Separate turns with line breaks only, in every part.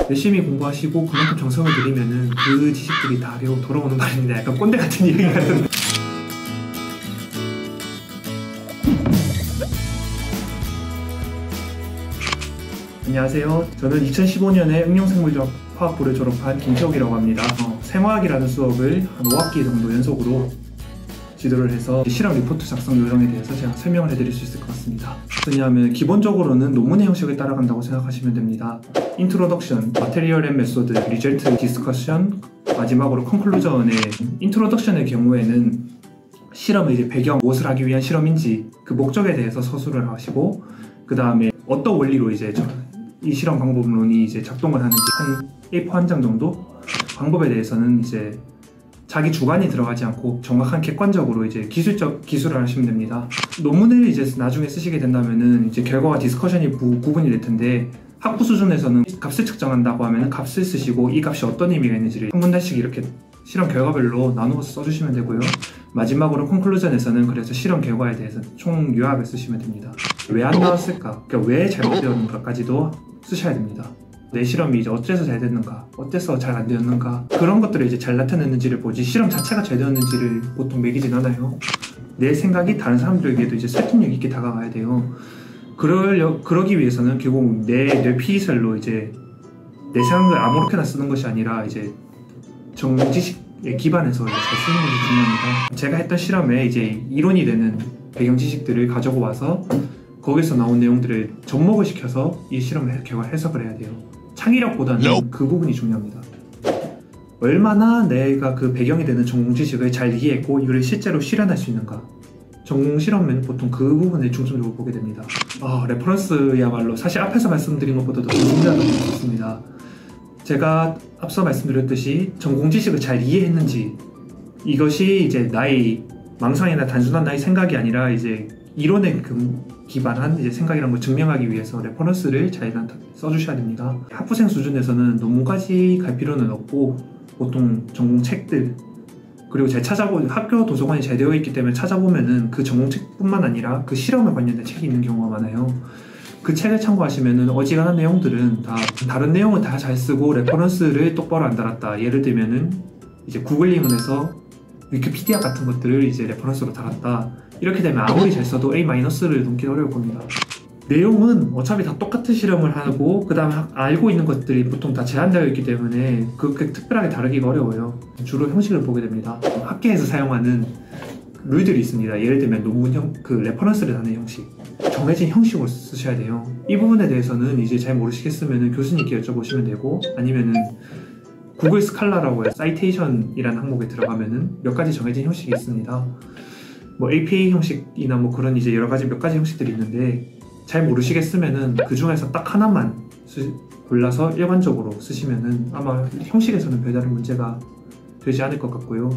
열심히 공부하시고 그만큼 정성을 들이면은 그 지식들이 다 배워 돌아오는 말입니다. 약간 꼰대 같은 얘기 같은. 안녕하세요. 저는 2015년에 응용생물화학부를 졸업한 김태욱이라고 합니다. 생화학이라는 수업을 한 5학기 정도 연속으로 지도를 해서 실험 리포트 작성 요령에 대해서 제가 설명을 해드릴 수 있을 것 같습니다. 왜냐하면 기본적으로는 논문의 형식을 따라간다고 생각하시면 됩니다. 인트로덕션, 마테리얼 앤 메소드, 리절트, 디스커션, 마지막으로 컨클루전의 인트로덕션의 경우에는 실험의 이제 배경, 무엇을 하기 위한 실험인지 그 목적에 대해서 서술을 하시고, 그 다음에 어떤 원리로 이제 이 실험 방법론이 이제 작동을 하는지 한 A4 한 장 정도 방법에 대해서는 이제 자기 주관이 들어가지 않고 정확한 객관적으로 이제 기술을 하시면 됩니다. 논문을 이제 나중에 쓰시게 된다면은 이제 결과와 디스커션이 구분이 될 텐데, 학부 수준에서는 값을 측정한다고 하면은 값을 쓰시고 이 값이 어떤 의미가 있는지를 한 문단씩 이렇게 실험 결과별로 나누어서 써주시면 되고요. 마지막으로 콘클루전에서는 그래서 실험 결과에 대해서 총 요약을 쓰시면 됩니다. 왜 안 나왔을까? 그러니까 왜 잘못되었는가까지도 쓰셔야 됩니다. 내 실험이 이제 어째서 잘 됐는가, 어째서 잘 안 되었는가, 그런 것들을 이제 잘 나타냈는지를 보지 실험 자체가 잘 되었는지를 보통 매기진 않아요. 내 생각이 다른 사람들에게도 이제 설득력 있게 다가가야 돼요. 그러기 위해서는 결국 내 피설로 이제 내 생각을 아무렇게나 쓰는 것이 아니라 이제 정지식에 기반해서 잘 쓰는 것이 중요합니다. 제가 했던 실험에 이제 이론이 되는 배경 지식들을 가지고 와서 거기서 나온 내용들을 접목을 시켜서 이 실험을 결과 해석을 해야 돼요. 창의력보다는 그 부분이 중요합니다. 얼마나 내가 그 배경이 되는 전공 지식을 잘 이해했고 이걸 실제로 실현할 수 있는가. 전공 실험은 보통 그 부분에 중점적으로 보게 됩니다. 레퍼런스야말로 사실 앞에서 말씀드린 것보다도 더 중요하다고 느꼈습니다. 제가 앞서 말씀드렸듯이 전공 지식을 잘 이해했는지, 이것이 이제 나의 망상이나 단순한 나의 생각이 아니라 이제 이론에 기반한 이제 생각이라는 걸 증명하기 위해서 레퍼런스를 잘 써주셔야 됩니다. 학부생 수준에서는 논문까지 갈 필요는 없고 보통 전공 책들, 그리고 잘 학교 도서관이 잘 되어 있기 때문에 찾아보면은 그 전공 책뿐만 아니라 그 실험에 관련된 책이 있는 경우가 많아요. 그 책을 참고하시면은 어지간한 내용들은 다 다른 내용을 다 잘 쓰고 레퍼런스를 똑바로 안 달았다. 예를 들면은 이제 구글링을 해서 위키피디아 같은 것들을 이제 레퍼런스로 달았다. 이렇게 되면 아무리 잘 써도 A-를 넘기기 어려울 겁니다. 내용은 어차피 다 똑같은 실험을 하고 그 다음에 알고 있는 것들이 보통 다 제한되어 있기 때문에 그렇게 특별하게 다루기가 어려워요. 주로 형식을 보게 됩니다. 학계에서 사용하는 룰들이 있습니다. 예를 들면 논문형, 레퍼런스를 다는 형식, 정해진 형식으로 쓰셔야 돼요. 이 부분에 대해서는 이제 잘 모르시겠으면 교수님께 여쭤보시면 되고, 아니면은 구글 스칼라라고 해서 사이테이션이라는 항목에 들어가면은 몇 가지 정해진 형식이 있습니다. 뭐 APA 형식이나 뭐 그런 이제 여러 가지 몇 가지 형식들이 있는데, 잘 모르시겠으면은 그 중에서 딱 하나만 골라서 일반적으로 쓰시면은 아마 형식에서는 별다른 문제가 되지 않을 것 같고요.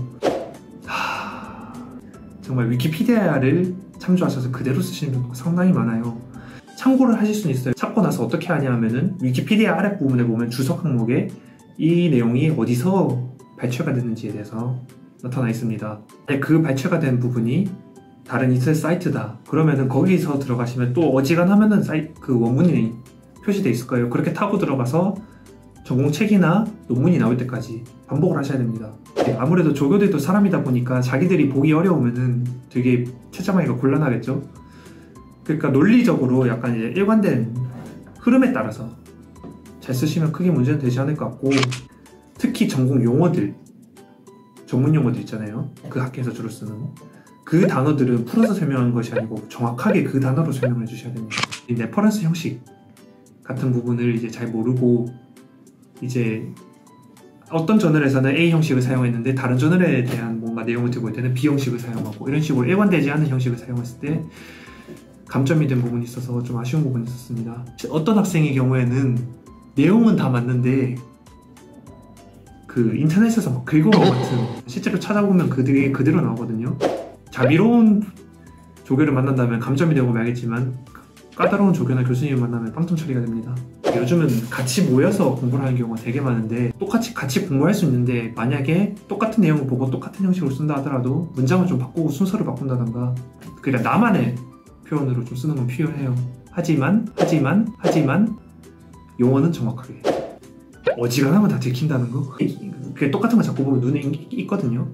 정말 위키피디아를 참조하셔서 그대로 쓰시는 경우가 상당히 많아요. 참고를 하실 수는 있어요. 찾고 나서 어떻게 하냐 하면은 위키피디아 아랫부분에 보면 주석 항목에 이 내용이 어디서 발췌가 됐는지에 대해서 나타나 있습니다. 그 발췌가 된 부분이 다른 인터넷 사이트다. 그러면은 거기서 들어가시면 또 어지간하면은 그 원문이 표시되어 있을 거예요. 그렇게 타고 들어가서 전공책이나 논문이 나올 때까지 반복을 하셔야 됩니다. 아무래도 조교들도 사람이다 보니까 자기들이 보기 어려우면은 되게 채점하기가 곤란하겠죠. 그러니까 논리적으로 약간 이제 일관된 흐름에 따라서 잘 쓰시면 크게 문제는 되지 않을 것 같고, 특히 전공 용어들, 전문 용어들 있잖아요. 그 학교에서 주로 쓰는 그 단어들은 풀어서 설명하는 것이 아니고 정확하게 그 단어로 설명을 해주셔야 됩니다. 이 레퍼런스 형식 같은 부분을 이제 잘 모르고 이제 어떤 저널에서는 A 형식을 사용했는데 다른 저널에 대한 뭔가 내용을 들고 올 때는 B 형식을 사용하고, 이런 식으로 일관되지 않은 형식을 사용했을 때 감점이 된 부분이 있어서 좀 아쉬운 부분이 있었습니다. 어떤 학생의 경우에는 내용은 다 맞는데 그 인터넷에서 막 긁어온 것 같은, 실제로 찾아보면 그대로 나오거든요. 자비로운 조교를 만난다면 감점이 되고 말겠지만 까다로운 조교나 교수님을 만나면 빵점 처리가 됩니다. 요즘은 같이 모여서 공부를 하는 경우가 되게 많은데, 똑같이 같이 공부할 수 있는데 만약에 똑같은 내용을 보고 똑같은 형식으로 쓴다 하더라도 문장을 좀 바꾸고 순서를 바꾼다던가, 그러니까 나만의 표현으로 좀 쓰는 건 필요해요. 하지만 용어는 정확하게 어지간하면 다 들킨다는 거? 그게 똑같은 거 자꾸 보면 눈에 익거든요.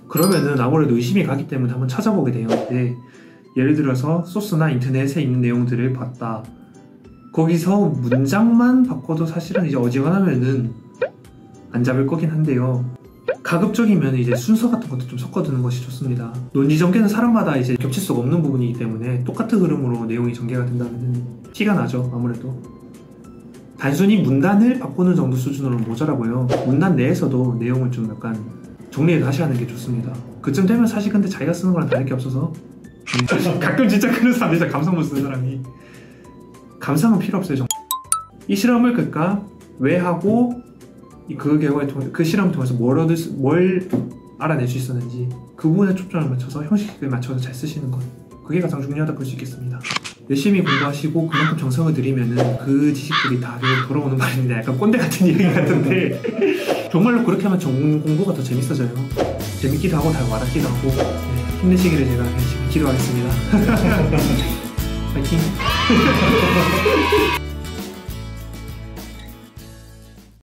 그러면은 아무래도 의심이 가기 때문에 한번 찾아보게 돼요. 근데 예를 들어서 소스나 인터넷에 있는 내용들을 봤다. 거기서 문장만 바꿔도 사실은 이제 어지간하면은 안 잡을 거긴 한데요. 가급적이면 이제 순서 같은 것도 좀 섞어두는 것이 좋습니다. 논리 전개는 사람마다 이제 겹칠 수가 없는 부분이기 때문에 똑같은 흐름으로 내용이 전개가 된다면 티가 나죠. 아무래도 단순히 문단을 바꾸는 정도 수준으로는 모자라고요. 문단 내에서도 내용을 좀 약간 정리를 다시 하는 게 좋습니다. 그쯤 되면 사실 근데 자기가 쓰는 거랑 다를 게 없어서 가끔 진짜 그런 사람들, 진짜 감상문 쓰는 사람이 감상은 필요 없어요. 이 실험을 그러니까 왜 하고 그 결과를 통해 그 실험을 통해서 뭘 알아낼 수 있었는지 그 부분에 초점을 맞춰서 형식을 맞춰서 잘 쓰시는 것, 그게 가장 중요하다 볼 수 있겠습니다. 열심히 공부하시고 그만큼 정성을 들이면은 그 지식들이 다 돌아오는 말입니다. 약간 꼰대 같은 얘기 같은데 정말로 그렇게 하면 전공 공부가 더 재밌어져요. 재밌기도 하고 다 와닿기도 하고. 네, 힘내시기를 제가 열심히 기도하겠습니다. 파이팅!